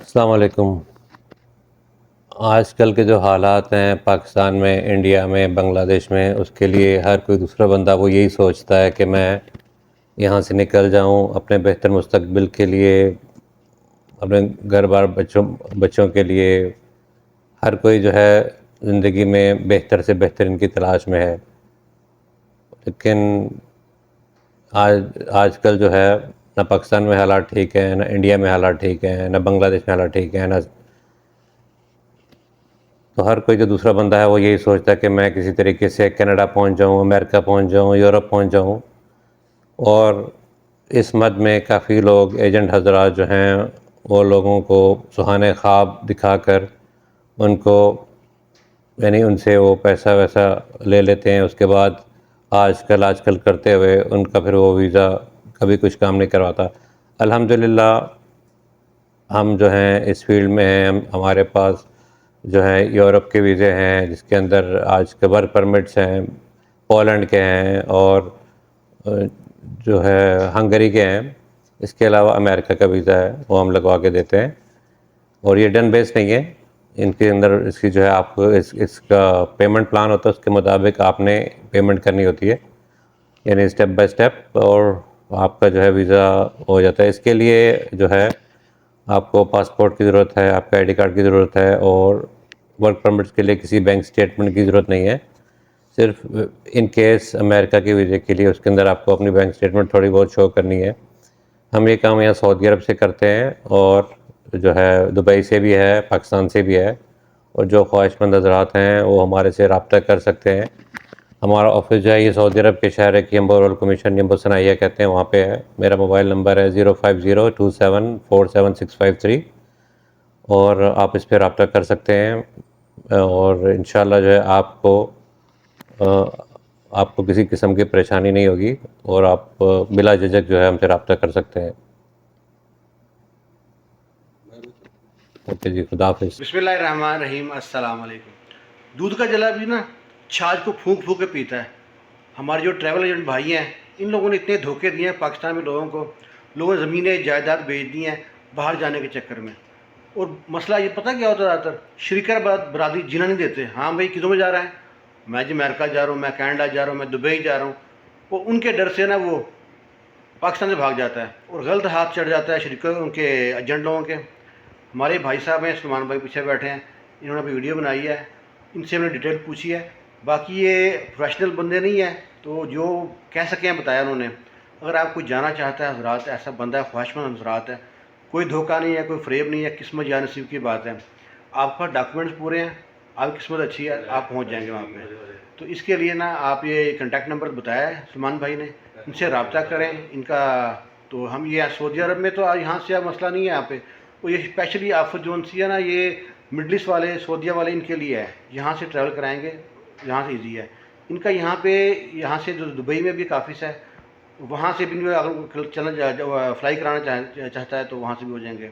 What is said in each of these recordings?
अस्सलाम वालेकुम। आजकल के जो हालात हैं पाकिस्तान में, इंडिया में, बांग्लादेश में, उसके लिए हर कोई दूसरा बंदा वो यही सोचता है कि मैं यहाँ से निकल जाऊँ अपने बेहतर मुस्तकबिल के लिए, अपने घर-बार बच्चों बच्चों के लिए। हर कोई जो है ज़िंदगी में बेहतर से बेहतरीन की तलाश में है। लेकिन आजकल जो है ना पाकिस्तान में हालात ठीक हैं, ना इंडिया में हालात ठीक हैं, ना बांग्लादेश में हालात ठीक हैं, ना तो हर कोई जो दूसरा बंदा है वो यही सोचता है कि मैं किसी तरीके से कनाडा पहुंच जाऊं, अमेरिका पहुंच जाऊं, यूरोप पहुंच जाऊं। और इस मद में काफ़ी लोग एजेंट हजरात जो हैं वो लोगों को सुहाने ख्वाब दिखाकर उनको यानी उनसे वो पैसा वैसा ले लेते हैं। उसके बाद आजकल आजकल करते हुए उनका फिर वो वीज़ा कभी कुछ काम नहीं करवाता। अल्हम्दुलिल्लाह हम जो हैं इस फील्ड में हैं, हमारे पास जो है यूरोप के वीज़े हैं जिसके अंदर आज के वर्क परमिट्स हैं, पोलैंड के हैं और अ, जो है हंगरी के हैं। इसके अलावा अमेरिका का वीज़ा है वो हम लगवा के देते हैं और ये डन बेस नहीं है। इनके अंदर इसकी जो है आपको इसका पेमेंट प्लान होता है, उसके मुताबिक आपने पेमेंट करनी होती है, यानी स्टेप बाय स्टेप, और आपका जो है वीज़ा हो जाता है। इसके लिए जो है आपको पासपोर्ट की ज़रूरत है, आपका आईडी कार्ड की ज़रूरत है और वर्क परमिट्स के लिए किसी बैंक स्टेटमेंट की ज़रूरत नहीं है। सिर्फ इन केस अमेरिका के वीज़े के लिए उसके अंदर आपको अपनी बैंक स्टेटमेंट थोड़ी बहुत शो करनी है। हम ये काम यहाँ सऊदी अरब से करते हैं और जो है दुबई से भी है, पाकिस्तान से भी है। और जो ख्वाहिशमंद हज़रात हैं वो हमारे से रब्ता कर सकते हैं। हमारा ऑफिस जो है ये सऊदी अरब के शहर की यम्बो रोल कमीशन, यम्बो सनाइया कहते हैं, वहाँ पे है। मेरा मोबाइल नंबर है 0502747653 और आप इस पे रब्ता कर सकते हैं और इंशाल्लाह जो है आपको किसी किस्म की परेशानी नहीं होगी और आप बिला झिझक जो है हमसे रब्ता कर सकते हैं। ओके जी, खुदा हाफिज़। बिस्मिल्लाहिर्रहमानिर्रहीम। अस्सलाम वालेकुम। दूध का जला भी ना छाछ को फूंक फूंक के पीता है। हमारे जो ट्रैवल एजेंट भाई हैं, इन लोगों ने इतने धोखे दिए हैं पाकिस्तान में लोगों को। लोगों ने ज़मीनें जायदाद बेच दी हैं बाहर जाने के चक्कर में। और मसला ये पता क्या होता है, ज़्यादातर शरीका बरादरी जीना नहीं देते। हाँ भाई, किधर में जा रहा है? मैं जी अमेरिका जा रहा हूँ, मैं कनाडा जा रहा हूँ, मैं दुबई जा रहा हूँ। वो उनके डर से ना वो पाकिस्तान से भाग जाता है और गलत हाथ चढ़ जाता है शरीका उनके एजेंट लोगों के। हमारे भाई साहब हैं, सलमान भाई पीछे बैठे हैं, इन्होंने अभी वीडियो बनाई है, इनसे हमने डिटेल पूछी है। बाकी ये प्रोफेशनल बंदे नहीं है, तो जो कह सकें बताया उन्होंने। अगर आप कोई जाना चाहता है हजरात, ऐसा बंदा है, ख्वाहिशमंद हजरात है, कोई धोखा नहीं है, कोई फ्रेब नहीं है, किस्मत या नसीब की बात है। आपका डॉक्यूमेंट्स पूरे हैं, आपकी किस्मत अच्छी है, आप पहुँच जाएंगे वहाँ पर। तो इसके लिए ना आप ये कॉन्टैक्ट नंबर बताया है सलमान भाई ने, इनसे रब्ता करें इनका। तो हम ये सऊदी अरब में तो यहाँ से मसला नहीं है यहाँ पे। वो ये स्पेशली आफत जोन सी है ना, ये मिडल ईस्ट वाले, सऊदीया वाले, इनके लिए है। यहाँ से ट्रैवल कराएंगे, यहाँ से इजी है इनका। यहाँ पे यहाँ से जो दुबई में भी काफ़ी है, वहाँ से भी अगर चलना फ्लाई कराना चाहता है तो वहाँ से भी हो जाएंगे।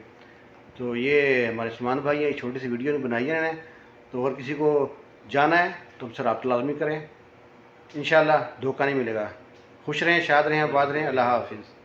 तो ये हमारे सलमान भाई है, छोटी सी वीडियो बनाई है इन्होंने। तो अगर किसी को जाना है तो हमसे रब्ता लाजमी करें, इंशाल्लाह धोखा नहीं मिलेगा। खुश रहें, शाद रहें, आबाद रहें। अल्लाह हाफिज़।